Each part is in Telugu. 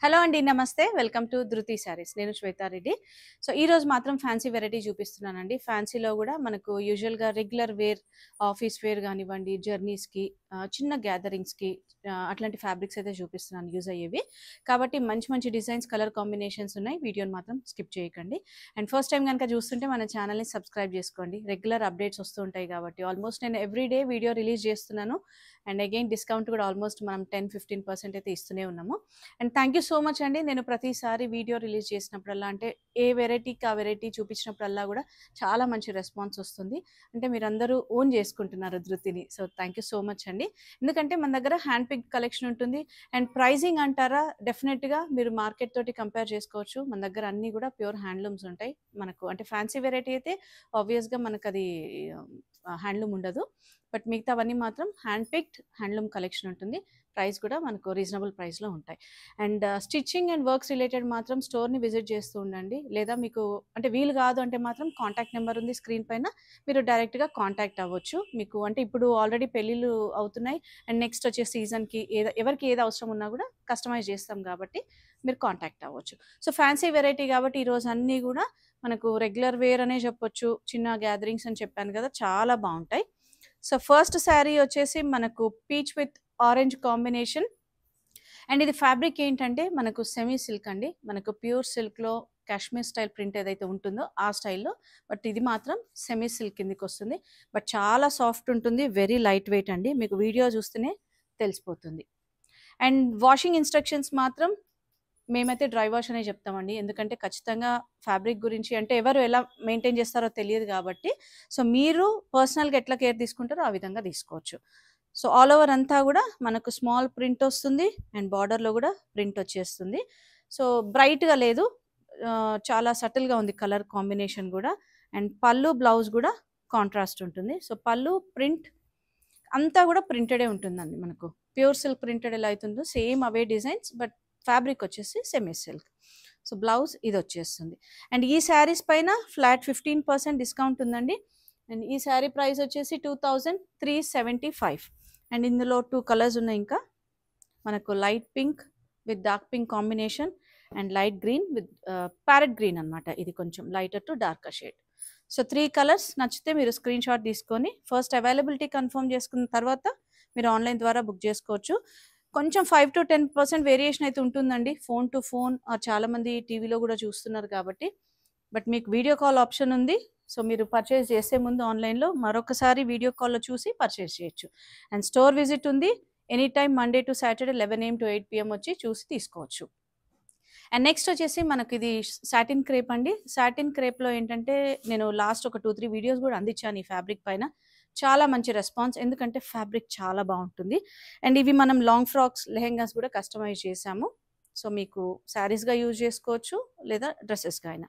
హలో అండి, నమస్తే. వెల్కమ్ టు ధృతి శారీస్. నేను శ్వేతారెడ్డి. సో ఈ రోజు మాత్రం ఫ్యాన్సీ వెరైటీ చూపిస్తున్నానండి. ఫ్యాన్సీలో కూడా మనకు యూజువల్గా రెగ్యులర్ వేర్, ఆఫీస్ వేర్ కానివ్వండి, జర్నీస్కి, చిన్న గ్యాదరింగ్స్కి అట్లాంటి ఫ్యాబ్రిక్స్ అయితే చూపిస్తున్నాను యూజ్ అయ్యేవి. కాబట్టి మంచి మంచి డిజైన్స్, కలర్ కాంబినేషన్స్ ఉన్నాయి. వీడియోని మాత్రం స్కిప్ చేయకండి. అండ్ ఫస్ట్ టైం కనుక చూస్తుంటే మన ఛానల్ని సబ్స్క్రైబ్ చేసుకోండి. రెగ్యులర్ అప్డేట్స్ వస్తూ ఉంటాయి కాబట్టి ఆల్మోస్ట్ నేను ఎవ్రీడే వీడియో రిలీజ్ చేస్తున్నాను. అండ్ అగైన్ డిస్కౌంట్ కూడా ఆల్మోస్ట్ మనం 10-15% అయితే ఇస్తూనే ఉన్నాము. And thank you so much అండి. నేను ప్రతిసారి వీడియో రిలీజ్ చేసినప్పుడల్లా, అంటే ఏ వెరైటీకి ఆ వెరైటీ చూపించినప్పుడల్లా కూడా చాలా మంచి రెస్పాన్స్ వస్తుంది. అంటే మీరందరూ ఓన్ చేసుకుంటున్నారు ధృతిని. So thank you so much అండి. ఎందుకంటే మన దగ్గర హ్యాండ్ పిక్ కలెక్షన్ ఉంటుంది. అండ్ ప్రైజింగ్ అంటారా, డెఫినెట్గా మీరు మార్కెట్ తోటి కంపేర్ చేసుకోవచ్చు. మన దగ్గర అన్నీ కూడా ప్యూర్ హ్యాండ్లూమ్స్ ఉంటాయి. మనకు అంటే ఫ్యాన్సీ వెరైటీ అయితే ఆబ్వియస్గా మనకు అది హ్యాండ్లూమ్ ఉండదు. బట్ మిగతావన్నీ మాత్రం హ్యాండ్ పిక్డ్ హ్యాండ్లూమ్ కలెక్షన్ ఉంటుంది. ప్రైస్ కూడా మనకు రీజనబుల్ ప్రైస్లో ఉంటాయి. And stitching and works related మాత్రం స్టోర్ని విజిట్ చేస్తూ ఉండండి. లేదా మీకు అంటే వీలు కాదు అంటే మాత్రం కాంటాక్ట్ నెంబర్ ఉంది స్క్రీన్ పైన, మీరు డైరెక్ట్గా కాంటాక్ట్ అవ్వచ్చు. మీకు అంటే ఇప్పుడు ఆల్రెడీ పెళ్ళిళ్ళు అవుతున్నాయి. అండ్ నెక్స్ట్ వచ్చే సీజన్కి ఎవరికి ఏది అవసరం ఉన్నా కూడా కస్టమైజ్ చేస్తాం కాబట్టి మీరు కాంటాక్ట్ అవ్వచ్చు. సో ఫ్యాన్సీ వెరైటీ కాబట్టి ఈరోజు అన్నీ కూడా మనకు రెగ్యులర్ వేర్ అనే చెప్పొచ్చు. చిన్న గ్యాదరింగ్స్ అని చెప్పాను కదా, చాలా బాగుంటాయి. సో ఫస్ట్ శారీ వచ్చేసి మనకు peach with orange combination. And ఇది ఫ్యాబ్రిక్ ఏంటంటే మనకు సెమీ సిల్క్ అండి. మనకు ప్యూర్ సిల్క్లో కాశ్మీర్ స్టైల్ ప్రింట్ ఏదైతే ఉంటుందో ఆ స్టైల్లో, బట్ ఇది మాత్రం సెమీ సిల్క్ కిందకి వస్తుంది. బట్ చాలా సాఫ్ట్ ఉంటుంది, వెరీ లైట్ వెయిట్ అండి. మీకు వీడియో చూస్తేనే తెలిసిపోతుంది. అండ్ వాషింగ్ ఇన్స్ట్రక్షన్స్ మాత్రం మేమైతే డ్రై వాష్ అనే చెప్తామండి. ఎందుకంటే ఖచ్చితంగా ఫ్యాబ్రిక్ గురించి అంటే ఎవరు ఎలా మెయింటైన్ చేస్తారో తెలియదు కాబట్టి, సో మీరు పర్సనల్గా ఎట్లా కేర్ తీసుకుంటారో ఆ విధంగా తీసుకోవచ్చు. సో ఆల్ ఓవర్ అంతా కూడా మనకు స్మాల్ ప్రింట్ వస్తుంది. అండ్ బార్డర్లో కూడా ప్రింట్ వచ్చేస్తుంది. సో బ్రైట్గా లేదు, చాలా సటిల్గా ఉంది కలర్ కాంబినేషన్ కూడా. అండ్ పళ్ళు, బ్లౌజ్ కూడా కాంట్రాస్ట్ ఉంటుంది. సో పళ్ళు ప్రింట్ అంతా కూడా ప్రింటెడే ఉంటుందండి. మనకు ప్యూర్ సిల్క్ ప్రింటెడ్ ఎలా అవుతుందో same away designs, but fabric వచ్చేసి సెమీ సిల్క్. సో బ్లౌజ్ ఇది వచ్చేస్తుంది. అండ్ ఈ శారీస్ పైన ఫ్లాట్ 15% డిస్కౌంట్ ఉందండి. అండ్ ఈ శారీ ప్రైస్ వచ్చేసి 2375. అండ్ ఇందులో 2 కలర్స్ ఉన్నాయి. ఇంకా మనకు light pink with dark pink combination and light green with parrot green అనమాట. ఇది కొంచెం lighter to darker shade. So 3 colours నచ్చితే మీరు స్క్రీన్ షాట్ తీసుకొని ఫస్ట్ అవైలబిలిటీ కన్ఫర్మ్ చేసుకున్న తర్వాత మీరు ఆన్లైన్ ద్వారా బుక్ చేసుకోవచ్చు. కొంచెం 5-10% వేరియేషన్ అయితే ఉంటుందండి, ఫోన్ టు ఫోన్. చాలామంది టీవీలో కూడా చూస్తున్నారు కాబట్టి. బట్ మీకు వీడియో కాల్ ఆప్షన్ ఉంది. సో మీరు పర్చేస్ చేసే ముందు ఆన్లైన్లో మరొకసారి వీడియో కాల్లో చూసి పర్చేస్ చేయొచ్చు. అండ్ స్టోర్ విజిట్ ఉంది. Any time Monday to Saturday 11 AM to 8 PM వచ్చి చూసి తీసుకోవచ్చు. అండ్ నెక్స్ట్ వచ్చేసి మనకి ఇది సాటిన్ క్రేప్ అండి. సాటిన్ క్రేప్లో ఏంటంటే నేను లాస్ట్ ఒక 2-3 వీడియోస్ కూడా అందించాను ఈ ఫ్యాబ్రిక్ పైన. చాలా మంచి రెస్పాన్స్, ఎందుకంటే ఫ్యాబ్రిక్ చాలా బాగుంటుంది. అండ్ ఇవి మనం లాంగ్ ఫ్రాక్స్, లెహెంగాస్ కూడా కస్టమైజ్ చేసాము. సో మీకు శారీస్గా యూజ్ చేసుకోవచ్చు లేదా డ్రెస్సెస్గా అయినా.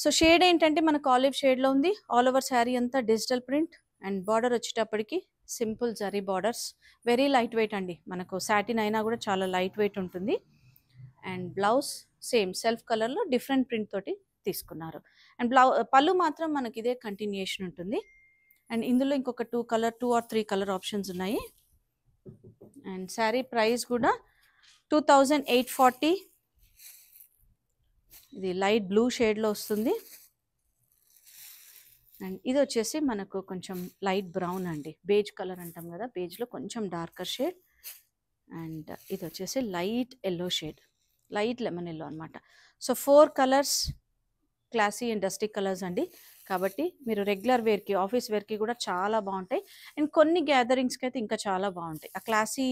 సో షేడ్ ఏంటంటే మనకు ఆలివ్ షేడ్లో ఉంది. ఆల్ ఓవర్ శారీ అంతా డిజిటల్ ప్రింట్. అండ్ బార్డర్ వచ్చేటప్పటికి simple zari borders, very light weight అండి. మనకు సాటిన్ అయినా కూడా చాలా లైట్ వెయిట్ ఉంటుంది. అండ్ బ్లౌజ్ సేమ్ సెల్ఫ్ కలర్లో డిఫరెంట్ ప్రింట్ తోటి తీసుకున్నారు. అండ్ పళ్ళు మాత్రం మనకి ఇదే కంటిన్యూషన్ ఉంటుంది. అండ్ ఇందులో ఇంకొక 2 or 3 కలర్ ఆప్షన్స్ ఉన్నాయి. అండ్ శారీ ప్రైస్ కూడా 2840. ఇది లైట్ బ్లూ షేడ్లో వస్తుంది. అండ్ ఇది వచ్చేసి మనకు కొంచెం లైట్ బ్రౌన్ అండి, బేజ్ కలర్ అంటాం కదా, బేజ్లో కొంచెం డార్కర్ షేడ్. అండ్ ఇది వచ్చేసి light yellow shade, light lemon yellow అనమాట. So 4 colours, classy and dusty colours అండి. కాబట్టి మీరు రెగ్యులర్ వేర్కి, ఆఫీస్ వేర్కి కూడా చాలా బాగుంటాయి. అండ్ కొన్ని గ్యాదరింగ్స్కి అయితే ఇంకా చాలా బాగుంటాయి. ఆ క్లాసీ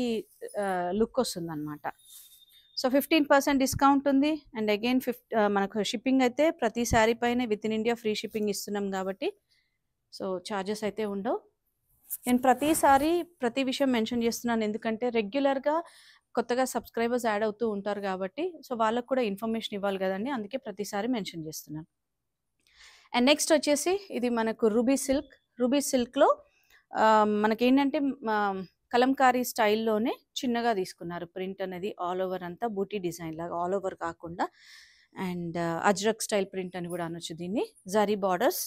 లుక్ వస్తుంది అనమాట. సో 15% డిస్కౌంట్ ఉంది. అండ్ అగైన్ మనకు షిప్పింగ్ అయితే ప్రతి శారీ పైన with in India free shipping ఇస్తున్నాం కాబట్టి సో ఛార్జెస్ అయితే ఉండవు. నేను ప్రతిసారి ప్రతి విషయం మెన్షన్ చేస్తున్నాను, ఎందుకంటే రెగ్యులర్గా కొత్తగా సబ్స్క్రైబర్స్ యాడ్ అవుతూ ఉంటారు కాబట్టి సో వాళ్ళకు కూడా ఇన్ఫర్మేషన్ ఇవ్వాలి కదండి, అందుకే ప్రతిసారి మెన్షన్ చేస్తున్నాను. అండ్ నెక్స్ట్ వచ్చేసి ఇది మనకు రూబీ సిల్క్. రూబీ సిల్క్లో మనకేంటంటే కలంకారీ స్టైల్లోనే చిన్నగా తీసుకున్నారు ప్రింట్ అనేది. ఆల్ ఓవర్ అంతా బూటీ డిజైన్ లాగా, ఆల్ ఓవర్ కాకుండా. అండ్ అజ్రక్ స్టైల్ ప్రింట్ అని కూడా అనొచ్చు దీన్ని. Zari borders,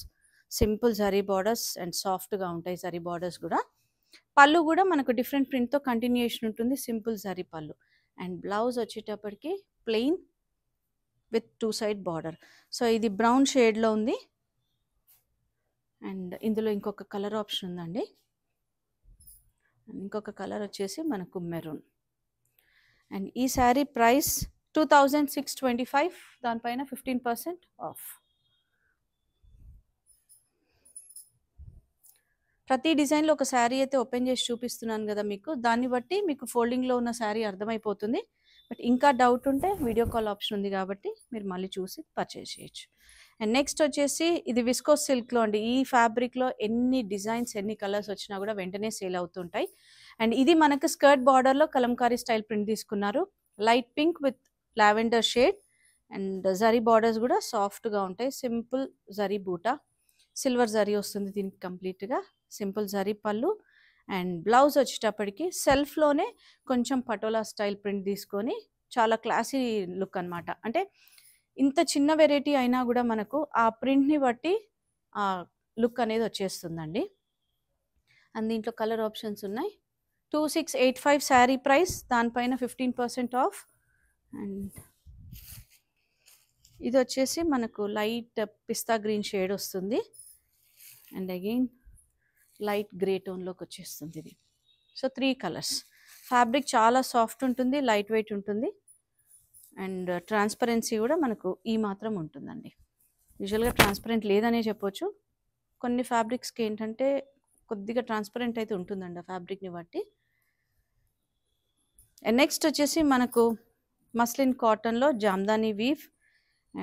simple zari borders and సాఫ్ట్గా ఉంటాయి జరీ బార్డర్స్ కూడా. పళ్ళు కూడా మనకు డిఫరెంట్ ప్రింట్తో కంటిన్యూషన్ ఉంటుంది, సింపుల్ జరీ పళ్ళు. అండ్ బ్లౌజ్ వచ్చేటప్పటికి plain with 2 side border. So ఇది బ్రౌన్ షేడ్లో ఉంది. అండ్ ఇందులో ఇంకొక కలర్ ఆప్షన్ ఉందండి. ఇంకొక కలర్ వచ్చేసి మనకు మెరూన్. అండ్ ఈ శారీ ప్రైస్ 2625, దానిపైన 15% ఆఫ్. ప్రతి డిజైన్లో ఒక శారీ అయితే ఓపెన్ చేసి చూపిస్తున్నాను కదా మీకు, దాన్ని బట్టి మీకు ఫోల్డింగ్లో ఉన్న శారీ అర్థమైపోతుంది. బట్ ఇంకా డౌట్ ఉంటే వీడియో కాల్ ఆప్షన్ ఉంది కాబట్టి మీరు మళ్ళీ చూసి పర్చేస్ చేయొచ్చు. అండ్ నెక్స్ట్ వచ్చేసి ఇది విస్కోస్ సిల్క్లో అండి. ఈ ఫ్యాబ్రిక్లో ఎన్ని డిజైన్స్ ఎన్ని కలర్స్ వచ్చినా కూడా వెంటనే సేల్ అవుతుంటాయి. అండ్ ఇది మనకు స్కర్ట్ బార్డర్లో కలంకారీ స్టైల్ ప్రింట్ తీసుకున్నారు. Light pink with lavender shade. And zari borders కూడా సాఫ్ట్గా ఉంటాయి. సింపుల్ జరీ బూటా, సిల్వర్ జరీ వస్తుంది దీనికి కంప్లీట్గా. సింపుల్ జరీ పళ్ళు. అండ్ బ్లౌజ్ వచ్చేటప్పటికి సెల్ఫ్లోనే కొంచెం పటోలా స్టైల్ ప్రింట్ తీసుకొని చాలా క్లాసీ లుక్ అనమాట. అంటే ఇంత చిన్న వెరైటీ అయినా కూడా మనకు ఆ ప్రింట్ని బట్టి ఆ లుక్ అనేది వచ్చేస్తుందండి. అండ్ దీంట్లో కలర్ ఆప్షన్స్ ఉన్నాయి. 2685 శారీ ప్రైస్, దానిపైన 15% ఆఫ్. అండ్ ఇది వచ్చేసి మనకు లైట్ పిస్తా గ్రీన్ షేడ్ వస్తుంది. అండ్ అగైన్ లైట్ గ్రే టోన్లోకి వచ్చేస్తుంది ఇది. So 3 colours. ఫ్యాబ్రిక్ చాలా సాఫ్ట్ ఉంటుంది, లైట్ వెయిట్ ఉంటుంది. అండ్ ట్రాన్స్పరెన్సీ కూడా మనకు ఈ మాత్రం ఉంటుందండి. యూజువల్గా ట్రాన్స్పరెంట్ లేదనే చెప్పొచ్చు. కొన్ని ఫ్యాబ్రిక్స్కి ఏంటంటే కొద్దిగా ట్రాన్స్పరెంట్ అయితే ఉంటుందండి ఆ ఫ్యాబ్రిక్ని బట్టి. అండ్ నెక్స్ట్ వచ్చేసి మనకు మస్లిన్ కాటన్లో జామ్దాని వీవ్.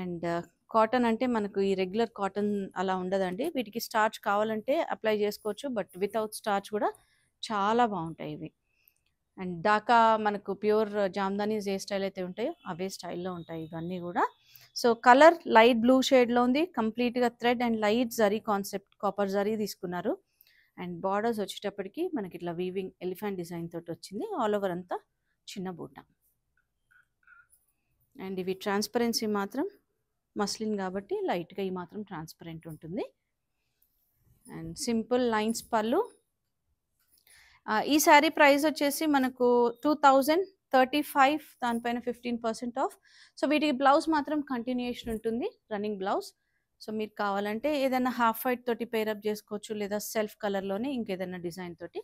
అండ్ కాటన్ అంటే మనకు ఈ రెగ్యులర్ కాటన్ అలా ఉండదండి. వీటికి స్టార్చ్ కావాలంటే అప్లై చేసుకోవచ్చు, బట్ వితౌట్ స్టార్చ్ కూడా చాలా బాగుంటాయి ఇవి. అండ్ దాకా మనకు ప్యూర్ జామ్దానీస్ ఏ స్టైల్ అయితే ఉంటాయో అవే స్టైల్లో ఉంటాయి ఇవన్నీ కూడా. సో కలర్ లైట్ బ్లూ షేడ్లో ఉంది. కంప్లీట్గా thread and light zari concept, copper zari తీసుకున్నారు. అండ్ బార్డర్స్ వచ్చేటప్పటికి మనకి ఇట్లా వీవింగ్ ఎలిఫెంట్ డిజైన్ తోటి వచ్చింది. ఆల్ ఓవర్ అంతా చిన్న బూట. అండ్ ఇవి ట్రాన్స్పరెన్సీ మాత్రం మస్లిన్ కాబట్టి లైట్గా ఈ మాత్రం ట్రాన్స్పరెంట్ ఉంటుంది. అండ్ సింపుల్ లైన్స్ పళ్ళు. ఈ శారీ ప్రైస్ వచ్చేసి మనకు 2035, దానిపైన 15% ఆఫ్. సో వీటికి బ్లౌజ్ మాత్రం కంటిన్యూషన్ ఉంటుంది, రన్నింగ్ బ్లౌజ్. సో మీరు కావాలంటే ఏదైనా హాఫ్ వైట్ తోటి పేరప్ చేసుకోవచ్చు, లేదా సెల్ఫ్ కలర్లోనే ఇంకేదైనా డిజైన్ తోటి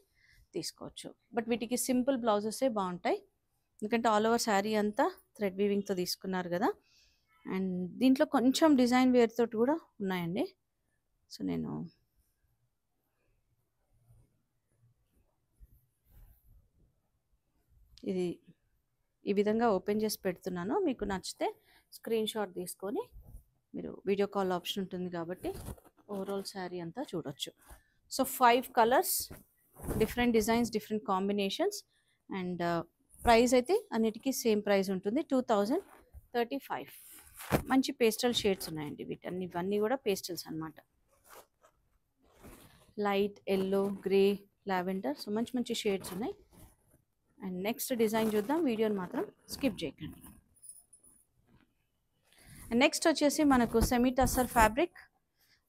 తీసుకోవచ్చు. బట్ వీటికి సింపుల్ బ్లౌజెసే బాగుంటాయి, ఎందుకంటే ఆల్ ఓవర్ శారీ అంతా థ్రెడ్ వీవింగ్తో తీసుకున్నారు కదా. అండ్ దీంట్లో కొంచెం డిజైన్ వేర్ తోటి కూడా ఉన్నాయండి. సో నేను ఇది ఈ విధంగా ఓపెన్ చేసి పెడుతున్నాను. మీకు నచ్చితే స్క్రీన్ షాట్ తీసుకొని మీరు వీడియో కాల్ ఆప్షన్ ఉంటుంది కాబట్టి ఓవరాల్ శారీ అంతా చూడొచ్చు. So 5 colours, different designs, different combinations. And price అయితే అన్నిటికీ సేమ్ ప్రైస్ ఉంటుంది, 2035. మంచి పేస్టల్ షేడ్స్ ఉన్నాయండి ఇవన్నీ కూడా పేస్టల్స్ అనమాట. Light yellow, grey, lavender. So మంచి మంచి షేడ్స్ ఉన్నాయి. అండ్ నెక్స్ట్ డిజైన్ చూద్దాం, వీడియోని మాత్రం స్కిప్ చేయకండి. అండ్ నెక్స్ట్ వచ్చేసి మనకు సెమీ టస్సర్ ఫ్యాబ్రిక్.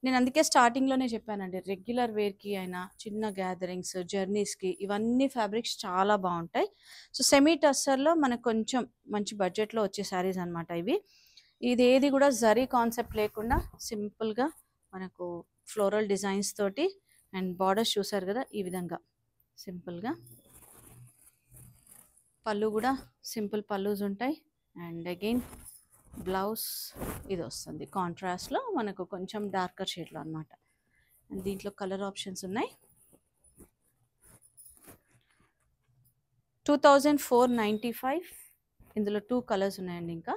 నేను అందుకే స్టార్టింగ్లోనే చెప్పానండి, రెగ్యులర్ వేర్కి అయినా చిన్న గ్యాదరింగ్స్, జర్నీస్కి ఇవన్నీ ఫ్యాబ్రిక్స్ చాలా బాగుంటాయి. సో సెమీ టస్సర్లో మనకు కొంచెం మంచి బడ్జెట్లో వచ్చే శారీస్ అనమాట ఇవి. ఇది ఏది కూడా జరీ కాన్సెప్ట్ లేకుండా సింపుల్గా మనకు ఫ్లోరల్ డిజైన్స్ తోటి. అండ్ బార్డర్స్ చూసారు కదా ఈ విధంగా సింపుల్గా. పళ్ళు కూడా సింపుల్ పళ్ళుస్ ఉంటాయి. అండ్ అగైన్ బ్లౌజ్ ఇది వస్తుంది కాంట్రాస్ట్లో మనకు కొంచెం డార్కర్ షేడ్లో అనమాట. అండ్ దీంట్లో కలర్ ఆప్షన్స్ ఉన్నాయి. 2495. ఇందులో 2 కలర్స్ ఉన్నాయండి ఇంకా.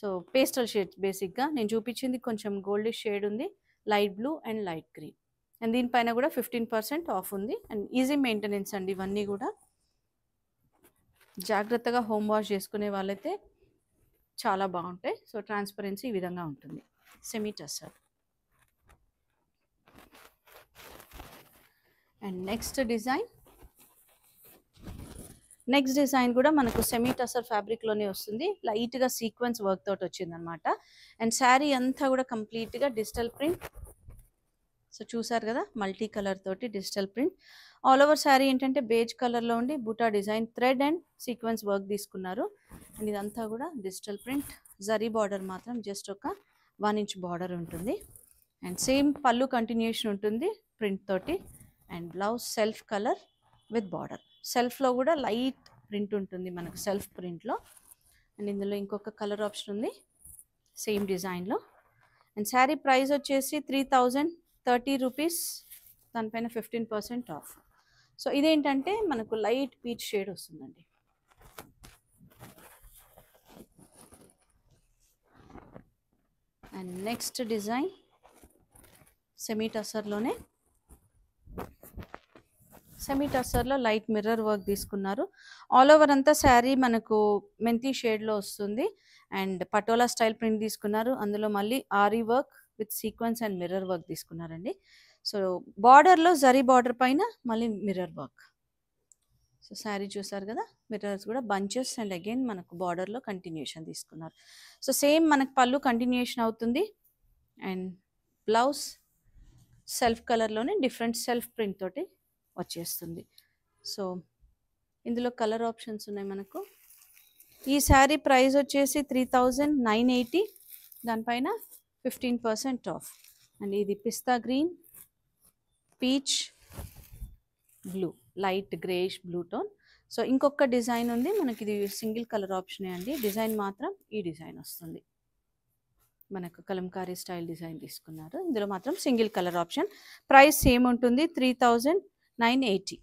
సో పేస్టల్ షేడ్స్ బేసిక్గా నేను చూపించింది కొంచెం గోల్డిష్ షేడ్ ఉంది, light blue and light green. And దీనిపైన కూడా 15% ఆఫ్ ఉంది. అండ్ ఈజీ మెయింటెనెన్స్ అండి ఇవన్నీ కూడా. జాగ్రత్తగా హోమ్ వాష్ చేసుకునే వాళ్ళైతే చాలా బాగుంటాయి. సో ట్రాన్స్పరెన్సీ ఈ విధంగా ఉంటుంది. Semi tussar. And next design కూడా మనకు సెమీ టస్సర్ ఫ్యాబ్రిక్లోనే వస్తుంది. లైట్గా సీక్వెన్స్ వర్క్ తోటి వచ్చిందనమాట. అండ్ శారీ అంతా కూడా కంప్లీట్గా డిజిటల్ ప్రింట్. సో చూసారు కదా మల్టీ కలర్ తోటి digital print. All over sari ఏంటంటే బేజ్ కలర్లో ఉండి buta design thread and sequence work తీసుకున్నారు. అండ్ ఇదంతా కూడా డిజిటల్ ప్రింట్. జరీ బార్డర్ మాత్రం జస్ట్ ఒక 1 ఇంచ్ బార్డర్ ఉంటుంది. అండ్ సేమ్ పళ్ళు కంటిన్యూషన్ ఉంటుంది ప్రింట్ తోటి. And blouse self colour with border. సెల్ఫ్లో కూడా లైట్ ప్రింట్ ఉంటుంది మనకు సెల్ఫ్ ప్రింట్లో. అండ్ ఇందులో ఇంకొక కలర్ ఆప్షన్ ఉంది సేమ్ డిజైన్లో. అండ్ శారీ ప్రైస్ వచ్చేసి 3030 రూపీస్, దానిపైన 15% ఆఫ్. సో ఇదేంటంటే మనకు లైట్ పీచ్ షేడ్ వస్తుందండి. అండ్ నెక్స్ట్ డిజైన్ సెమీ టసర్లోనే, సెమీ టసర్లో లైట్ మిర్రర్ వర్క్ తీసుకున్నారు. ఆల్ ఓవర్ అంతా శారీ మనకు మెంతి షేడ్లో వస్తుంది. అండ్ పటోలా స్టైల్ ప్రింట్ తీసుకున్నారు. అందులో మళ్ళీ ary work with sequence and mirror work తీసుకున్నారండి. సో బార్డర్లో జరీ బార్డర్ పైన మళ్ళీ మిర్రర్ వర్క్. సో శారీ చూసారు కదా, మిర్రర్స్ కూడా బంచెస్ అండ్ అగైన్ మనకు బార్డర్లో కంటిన్యూషన్ తీసుకున్నారు. సో సేమ్ మనకు పళ్ళు కంటిన్యూషన్ అవుతుంది. అండ్ బ్లౌజ్ సెల్ఫ్ కలర్లోనే డిఫరెంట్ సెల్ఫ్ ప్రింట్ తోటి వచ్చేస్తుంది. సో ఇందులో కలర్ ఆప్షన్స్ ఉన్నాయి మనకు. ఈ శారీ ప్రైస్ వచ్చేసి 3980, దానిపైన 15% ఆఫ్. అండ్ ఇది pista green, peach blue, light greyish blue tone. So ఇంకొక డిజైన్ ఉంది మనకి, ఇది సింగిల్ కలర్ ఆప్షనే అండి. డిజైన్ మాత్రం ఈ డిజైన్ వస్తుంది మనకు, కలంకారీ స్టైల్ డిజైన్ తీసుకున్నారు. ఇందులో మాత్రం single colour option. Price same ఉంటుంది 3980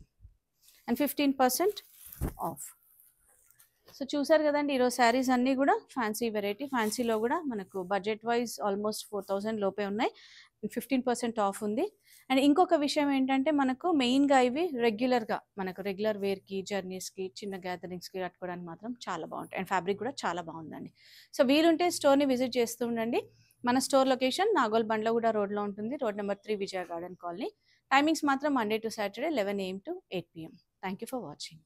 అండ్ 15% ఆఫ్. సో చూసారు కదండి ఈరోజు శారీస్ అన్నీ కూడా ఫ్యాన్సీ వెరైటీ. ఫ్యాన్సీలో కూడా మనకు బడ్జెట్ వైజ్ ఆల్మోస్ట్ 4000 లోపే ఉన్నాయి. 15% ఆఫ్ ఉంది. అండ్ ఇంకొక విషయం ఏంటంటే మనకు మెయిన్గా ఇవి రెగ్యులర్గా మనకు రెగ్యులర్ వేర్కి, జర్నీస్కి, చిన్న గ్యాదరింగ్స్కి కట్టుకోవడానికి మాత్రం చాలా బాగుంటాయి. అండ్ ఫ్యాబ్రిక్ కూడా చాలా బాగుందండి. సో వీలుంటే స్టోర్ని విజిట్ చేస్తూ ఉండండి. మన స్టోర్ లొకేషన్ నాగోల్ బండ్లగూడ రోడ్లో ఉంటుంది, రోడ్ నెంబర్ 3 విజయ గార్డెన్ కాలనీ. టైమింగ్స్ మాత్రం Monday to Saturday 11 AM to 8 PM. Thank you for watching.